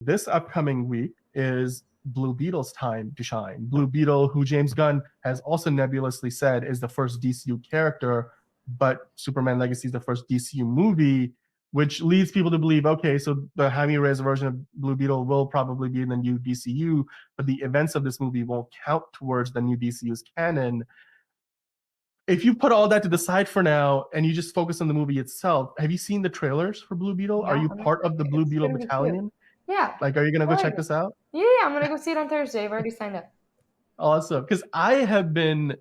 This upcoming week is Blue Beetle's time to shine. Blue Beetle, who James Gunn has also nebulously said is the first DCU character, but Superman Legacy is the first DCU movie, which leads people to believe, okay, so the Jaime Reyes version of Blue Beetle will probably be in the new DCU, but the events of this movie won't count towards the new DCU's canon. If you put all that to the side for now and you just focus on the movie itself, have you seen the trailers for Blue Beetle? Yeah, Are you I'm part of the Blue Beetle gonna be cute. battalion? Yeah. Like, are you gonna go check this out? Yeah, I'm gonna go see it on Thursday. I've already signed up. Awesome, because I have been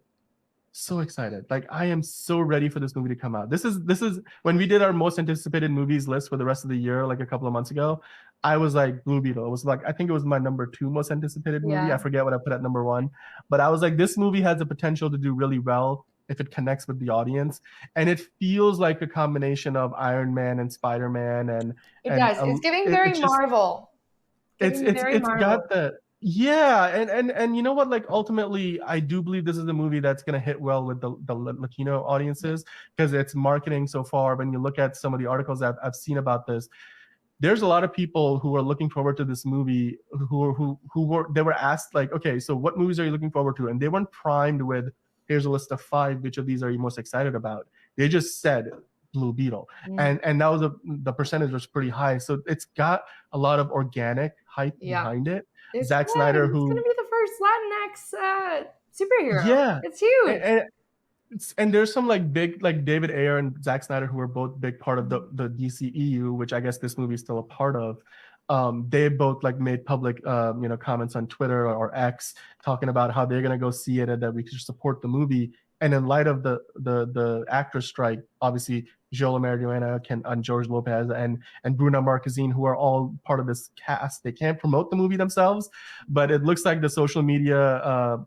so excited. Like, I am so ready for this movie to come out. This is when we did our most anticipated movies list for the rest of the year, like a couple of months ago. I was like, Blue Beetle. It was like, I think it was my number 2 most anticipated movie. Yeah. I forget what I put at number 1, but I was like, this movie has the potential to do really well if it connects with the audience, and it feels like a combination of Iron Man and Spider-Man, and It does. It's giving very Marvel. It's got the and you know what, like, ultimately I do believe this is a movie that's going to hit well with the Latino audiences, because it's marketing so far. When you look at some of the articles I've seen about this, there's a lot of people who are looking forward to this movie who were asked, like, okay, so what movies are you looking forward to, and they weren't primed with, here's a list of 5, which of these are you most excited about. They just said Blue Beetle, and that was the percentage was pretty high, so it's got a lot of organic hype behind it. Zack Snyder, who's gonna be the first Latinx superhero. Yeah, it's huge. and there's some like big, like David Ayer and Zack Snyder, who are both big part of the DCEU, which I guess this movie is still a part of. They both like made public comments on Twitter or X, talking about how they're gonna go see it and that we should support the movie. And in light of the actor strike, obviously Joel Mariduena and George Lopez and Bruna Marquezine, who are all part of this cast, they can't promote the movie themselves, but it looks like the social media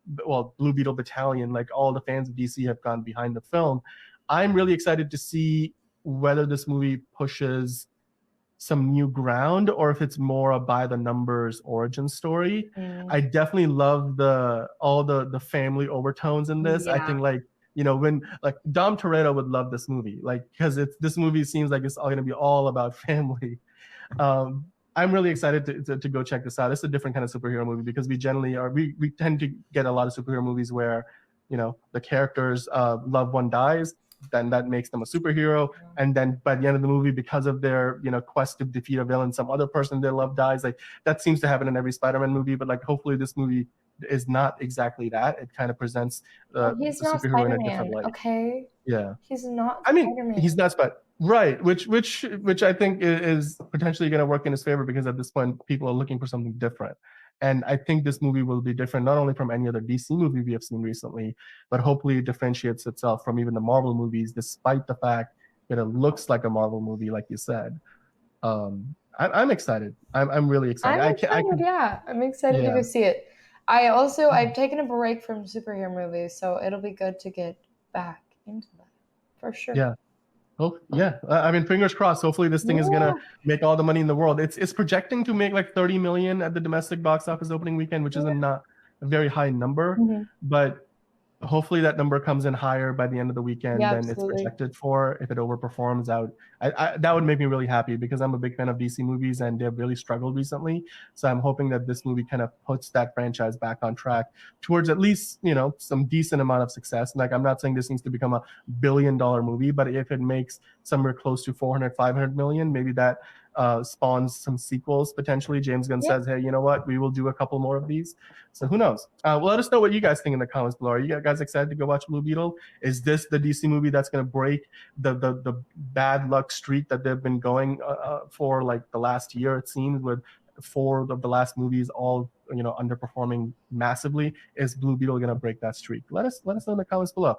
Blue Beetle battalion, like all the fans of DC, have gone behind the film. I'm really excited to see whether this movie pushes some new ground or if it's more a by the numbers origin story. I definitely love all the family overtones in this. I think, like, when, like, Dom Toretto would love this movie, like, because this movie seems like it's all going to be all about family. I'm really excited to go check this out. It's a different kind of superhero movie, because we generally we tend to get a lot of superhero movies where, the character's loved one dies, then that makes them a superhero, and then by the end of the movie, because of their quest to defeat a villain, some other person they love dies. Like, that seems to happen in every Spider-Man movie, but like, hopefully this movie is not exactly that. It kind of presents the superhero in a different light. Okay. Yeah. He's not. I mean, Spider-Man. he's not right, which I think is potentially going to work in his favor, because at this point people are looking for something different. And I think this movie will be different, not only from any other DC movie we have seen recently, but hopefully it differentiates itself from even the Marvel movies, despite the fact that it looks like a Marvel movie, like you said. I'm excited. I'm really excited. I'm excited to go see it. I've taken a break from superhero movies, so it'll be good to get back into that, for sure. Yeah. Oh, yeah. I mean, fingers crossed. Hopefully this thing is going to make all the money in the world. It's projecting to make like 30 million at the domestic box office opening weekend, which is not a very high number, but hopefully that number comes in higher by the end of the weekend than it's projected for. If it overperforms, that would make me really happy, because I'm a big fan of DC movies and they've really struggled recently. So I'm hoping that this movie kind of puts that franchise back on track towards at least, some decent amount of success. Like, I'm not saying this needs to become a billion-dollar movie, but if it makes somewhere close to 400, 500 million, maybe that spawns some sequels potentially. James Gunn says, hey, you know what, we will do a couple more of these. So who knows? Well, let us know what you guys think in the comments below. Are you guys excited to go watch Blue Beetle? Is this the DC movie that's going to break the bad luck streak that they've been going for like the last year, it seems, with 4 of the last movies all underperforming massively? Is Blue Beetle going to break that streak? Let us know in the comments below.